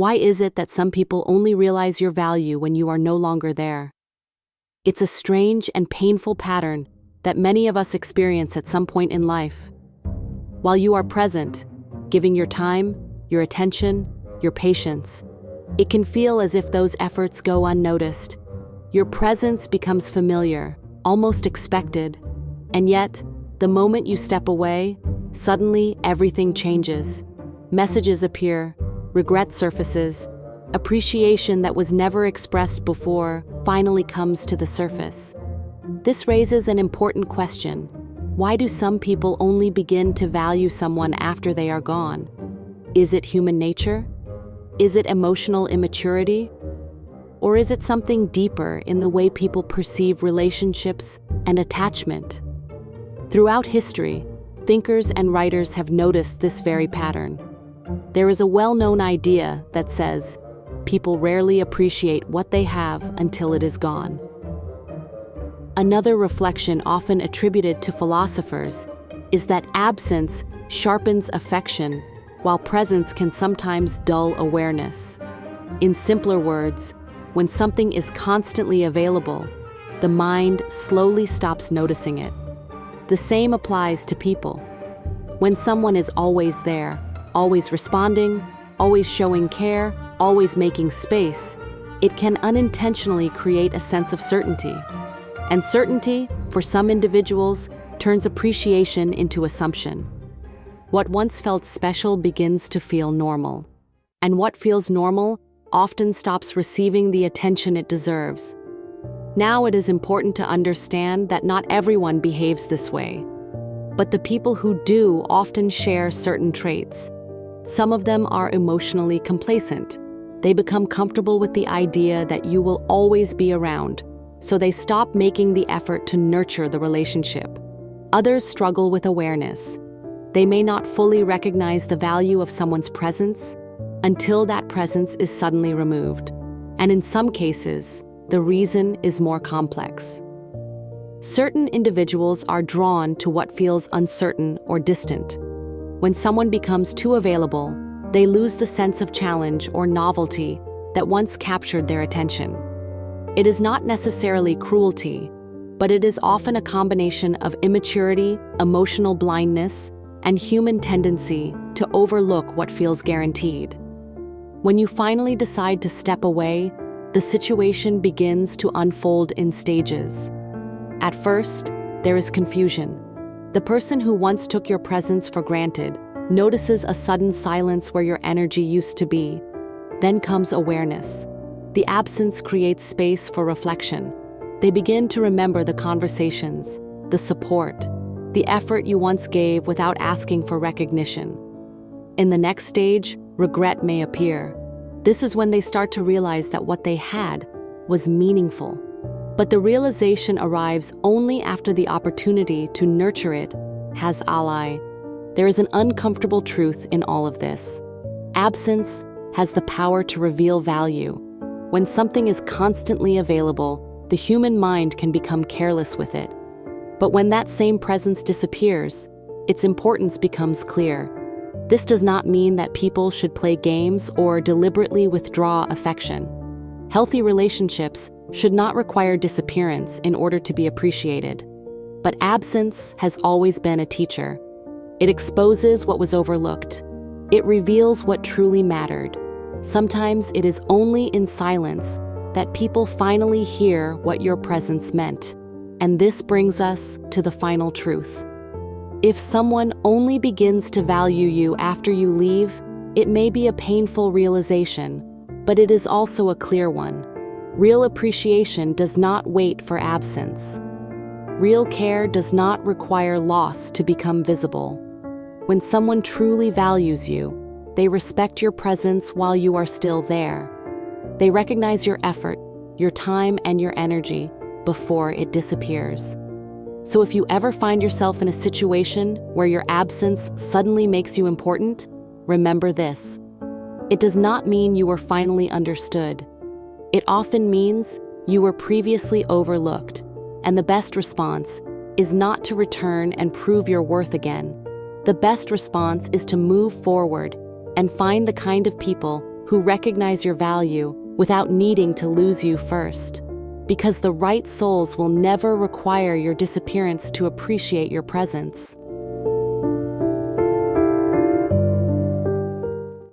Why is it that some people only realize your value when you are no longer there? It's a strange and painful pattern that many of us experience at some point in life. While you are present, giving your time, your attention, your patience, it can feel as if those efforts go unnoticed. Your presence becomes familiar, almost expected, and yet, the moment you step away, suddenly everything changes. Messages appear, regret surfaces, appreciation that was never expressed before finally comes to the surface. This raises an important question. Why do some people only begin to value someone after they are gone? Is it human nature? Is it emotional immaturity? Or is it something deeper in the way people perceive relationships and attachment? Throughout history, thinkers and writers have noticed this very pattern. There is a well-known idea that says, people rarely appreciate what they have until it is gone. Another reflection often attributed to philosophers is that absence sharpens affection, while presence can sometimes dull awareness. In simpler words, when something is constantly available, the mind slowly stops noticing it. The same applies to people. When someone is always there, always responding, always showing care, always making space, it can unintentionally create a sense of certainty. And certainty, for some individuals, turns appreciation into assumption. What once felt special begins to feel normal. And what feels normal often stops receiving the attention it deserves. Now it is important to understand that not everyone behaves this way. But the people who do often share certain traits. Some of them are emotionally complacent. They become comfortable with the idea that you will always be around, so they stop making the effort to nurture the relationship. Others struggle with awareness. They may not fully recognize the value of someone's presence until that presence is suddenly removed. And in some cases, the reason is more complex. Certain individuals are drawn to what feels uncertain or distant. When someone becomes too available, they lose the sense of challenge or novelty that once captured their attention. It is not necessarily cruelty, but it is often a combination of immaturity, emotional blindness, and human tendency to overlook what feels guaranteed. When you finally decide to step away, the situation begins to unfold in stages. At first, there is confusion. The person who once took your presence for granted notices a sudden silence where your energy used to be. Then comes awareness. The absence creates space for reflection. They begin to remember the conversations, the support, the effort you once gave without asking for recognition. In the next stage, regret may appear. This is when they start to realize that what they had was meaningful. But the realization arrives only after the opportunity to nurture it has ally. There is an uncomfortable truth in all of this. Absence has the power to reveal value. When something is constantly available, the human mind can become careless with it. But when that same presence disappears, its importance becomes clear. This does not mean that people should play games or deliberately withdraw affection. Healthy relationships should not require disappearance in order to be appreciated. But absence has always been a teacher. It exposes what was overlooked. It reveals what truly mattered. Sometimes it is only in silence that people finally hear what your presence meant. And this brings us to the final truth. If someone only begins to value you after you leave, it may be a painful realization, but it is also a clear one. Real appreciation does not wait for absence. Real care does not require loss to become visible. When someone truly values you, they respect your presence while you are still there. They recognize your effort, your time, and your energy before it disappears. So if you ever find yourself in a situation where your absence suddenly makes you important, remember this. It does not mean you were finally understood. It often means you were previously overlooked, and the best response is not to return and prove your worth again. The best response is to move forward and find the kind of people who recognize your value without needing to lose you first. Because the right souls will never require your disappearance to appreciate your presence.